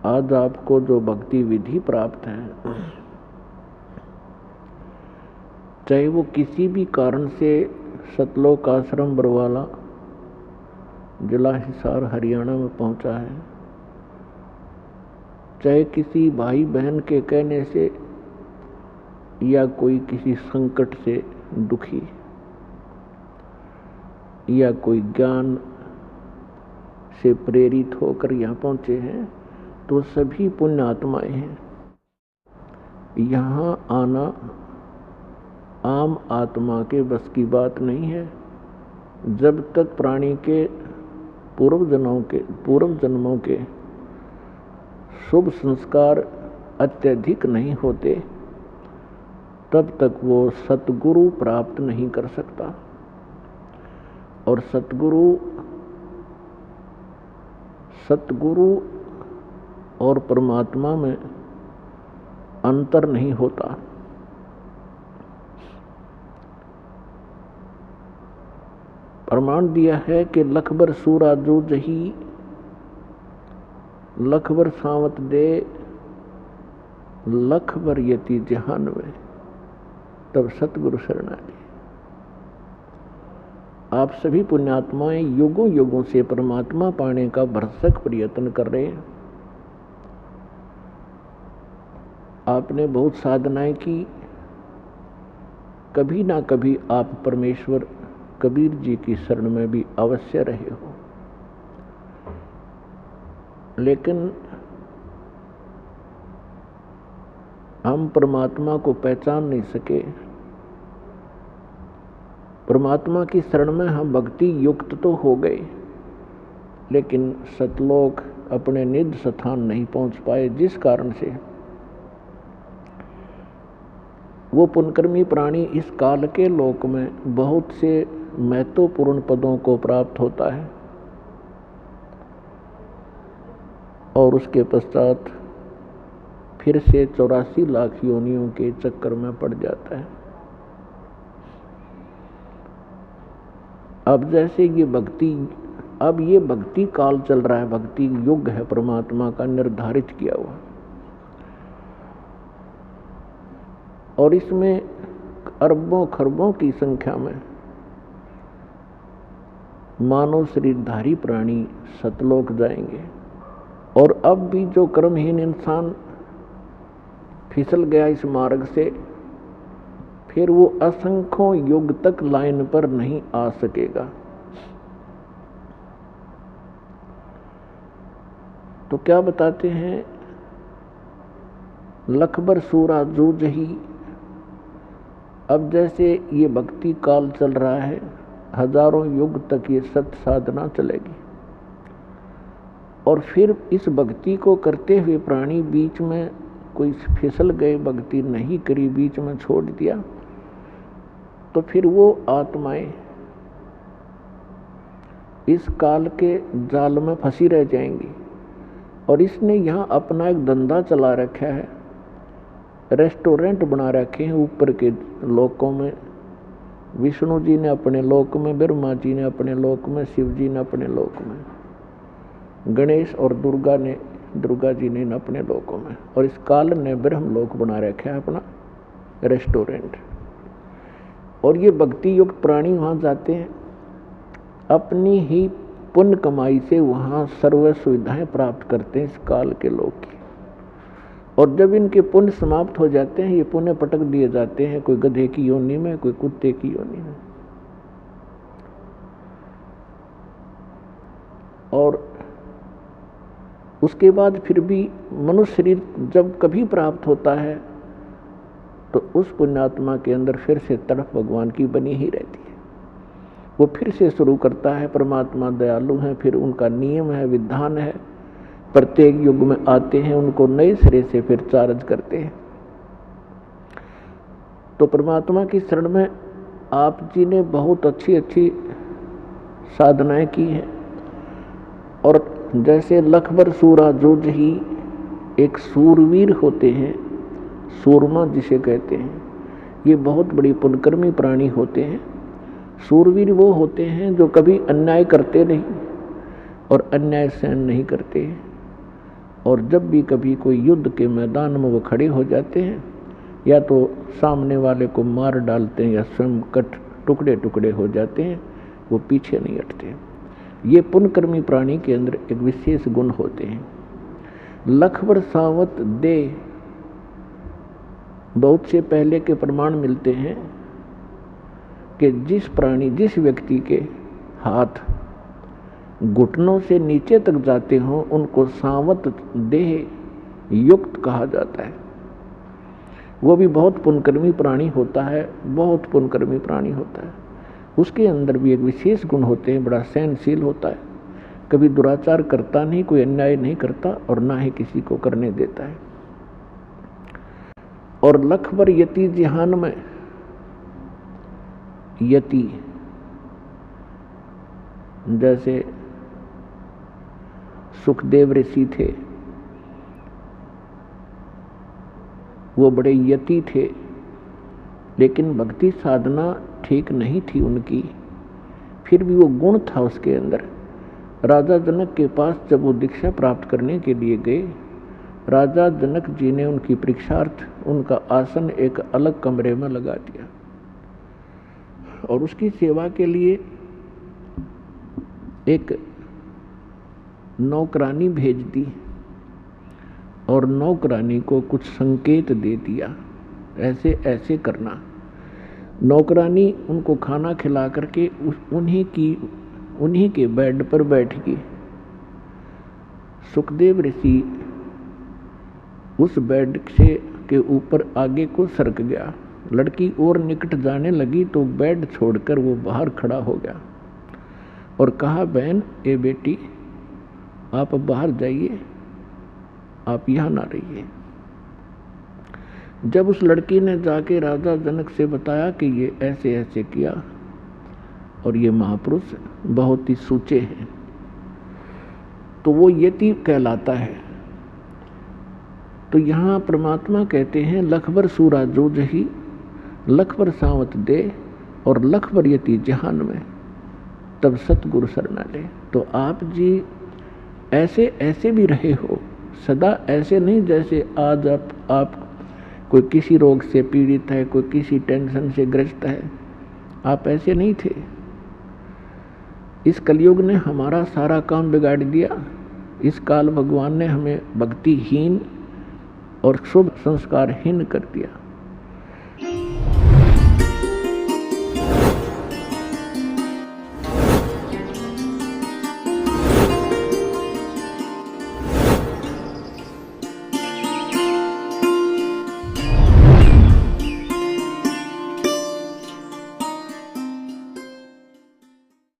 आज आपको जो भक्ति विधि प्राप्त है, चाहे वो किसी भी कारण से सतलोक आश्रम बरवाला जिला हिसार हरियाणा में पहुंचा है, चाहे किसी भाई बहन के कहने से या कोई किसी संकट से दुखी या कोई ज्ञान से प्रेरित होकर यहाँ पहुंचे हैं, तो सभी पुण्य आत्माएं हैं। यहाँ आना आम आत्मा के बस की बात नहीं है। जब तक प्राणी के पूर्व जन्मों के शुभ संस्कार अत्यधिक नहीं होते, तब तक वो सतगुरु प्राप्त नहीं कर सकता। और सतगुरु और परमात्मा में अंतर नहीं होता। प्रमाण दिया है कि लखबर सूरा जो जही, लखबर सावत दे, लखबर यति जहान में, तब सतगुरु शरणागति। आप सभी पुण्यात्माएं युगों युगों से परमात्मा पाने का भरसक प्रयत्न कर रहे हैं। आपने बहुत साधनाएं की, कभी ना कभी आप परमेश्वर कबीर जी की शरण में भी अवश्य रहे हो, लेकिन हम परमात्मा को पहचान नहीं सके। परमात्मा की शरण में हम भक्ति युक्त तो हो गए, लेकिन सतलोक अपने निज स्थान नहीं पहुंच पाए, जिस कारण से वो पुण्यकर्मी प्राणी इस काल के लोक में बहुत से महत्वपूर्ण पदों को प्राप्त होता है और उसके पश्चात फिर से 84 लाख योनियों के चक्कर में पड़ जाता है। अब जैसे ये भक्ति काल चल रहा है, भक्ति युग है परमात्मा का निर्धारित किया हुआ, और इसमें अरबों खरबों की संख्या में मानव शरीरधारी प्राणी सतलोक जाएंगे। और अब भी जो कर्महीन इंसान फिसल गया इस मार्ग से, फिर वो असंख्यों युग तक लाइन पर नहीं आ सकेगा। तो क्या बताते हैं, लखबर सूरा जो जही। अब जैसे ये भक्ति काल चल रहा है, हजारों युग तक ये सत साधना चलेगी, और फिर इस भक्ति को करते हुए प्राणी बीच में कोई फिसल गए, भक्ति नहीं करी, बीच में छोड़ दिया, तो फिर वो आत्माएं इस काल के जाल में फंसी रह जाएंगी। और इसने यहाँ अपना एक धंधा चला रखा है, रेस्टोरेंट बना रखे हैं ऊपर के लोकों में। विष्णु जी ने अपने लोक में, ब्रह्मा जी ने अपने लोक में, शिव जी ने अपने लोक में, गणेश और दुर्गा जी ने अपने लोकों में, और इस काल ने ब्रह्म लोक बना रखा है अपना रेस्टोरेंट। और ये भक्ति युक्त प्राणी वहाँ जाते हैं, अपनी ही पुण्य कमाई से वहाँ सर्व सुविधाएं प्राप्त करते हैं इस काल के लोग की। और जब इनके पुण्य समाप्त हो जाते हैं, ये पुण्य पटक दिए जाते हैं, कोई गधे की योनि में, कोई कुत्ते की योनि में। और उसके बाद फिर भी मनुष्य शरीर जब कभी प्राप्त होता है, तो उस पुण्यात्मा के अंदर फिर से तड़प भगवान की बनी ही रहती है। वो फिर से शुरू करता है। परमात्मा दयालु हैं, फिर उनका नियम है, विधान है, प्रत्येक युग में आते हैं, उनको नए सिरे से फिर चार्ज करते हैं। तो परमात्मा की शरण में आप जी ने बहुत अच्छी अच्छी साधनाएं की हैं। और जैसे लखबर सूरा जो जही, एक सूरवीर होते हैं, सूरमा जिसे कहते हैं, ये बहुत बड़ी पुण्यकर्मी प्राणी होते हैं। सूरवीर वो होते हैं जो कभी अन्याय करते नहीं और अन्याय सहन नहीं करते, और जब भी कभी कोई युद्ध के मैदान में वो खड़े हो जाते हैं, या तो सामने वाले को मार डालते हैं या स्वयं कट टुकड़े टुकड़े हो जाते हैं, वो पीछे नहीं हटते। ये पुण्यकर्मी प्राणी के अंदर एक विशेष गुण होते हैं। लखबर सावत दे, बहुत से पहले के प्रमाण मिलते हैं कि जिस व्यक्ति के हाथ घुटनों से नीचे तक जाते हों उनको सावत देह युक्त कहा जाता है। वो भी बहुत पुण्यकर्मी प्राणी होता है, बहुत पुण्यकर्मी प्राणी होता है। उसके अंदर भी एक विशेष गुण होते हैं, बड़ा सहनशील होता है, कभी दुराचार करता नहीं, कोई अन्याय नहीं करता और ना ही किसी को करने देता है। और लखबर यति जिहान में, यति जैसे सुखदेव ऋषि थे, वो बड़े यति थे, लेकिन भक्ति साधना ठीक नहीं थी उनकी, फिर भी वो गुण था उसके अंदर। राजा जनक के पास जब वो दीक्षा प्राप्त करने के लिए गए, राजा जनक जी ने उनकी परीक्षार्थ उनका आसन एक अलग कमरे में लगा दिया और उसकी सेवा के लिए एक नौकरानी भेज दी और नौकरानी को कुछ संकेत दे दिया, ऐसे ऐसे करना। नौकरानी उनको खाना खिला करके उन्हीं के बेड पर बैठ गई। सुखदेव ऋषि उस बेड से के ऊपर आगे को सरक गया। लड़की और निकट जाने लगी तो बेड छोड़कर वो बाहर खड़ा हो गया और कहा, बहन ए बेटी, आप बाहर जाइए, आप यहाँ ना रहिए। जब उस लड़की ने जाके राजा जनक से बताया कि ये ऐसे ऐसे किया और ये महापुरुष बहुत ही सूचे हैं, तो वो यति कहलाता है। तो यहाँ परमात्मा कहते हैं, लखबर सूरा जो जही, लखबर सावत दे और लखबर यति जहान में, तब सतगुरु शरणा ले। तो आप जी ऐसे ऐसे भी रहे हो, सदा ऐसे नहीं जैसे आज आप कोई किसी रोग से पीड़ित है, कोई किसी टेंशन से ग्रस्त है, आप ऐसे नहीं थे। इस कलयुग ने हमारा सारा काम बिगाड़ दिया। इस काल भगवान ने हमें भक्तिहीन और शुभ संस्कारहीन कर दिया।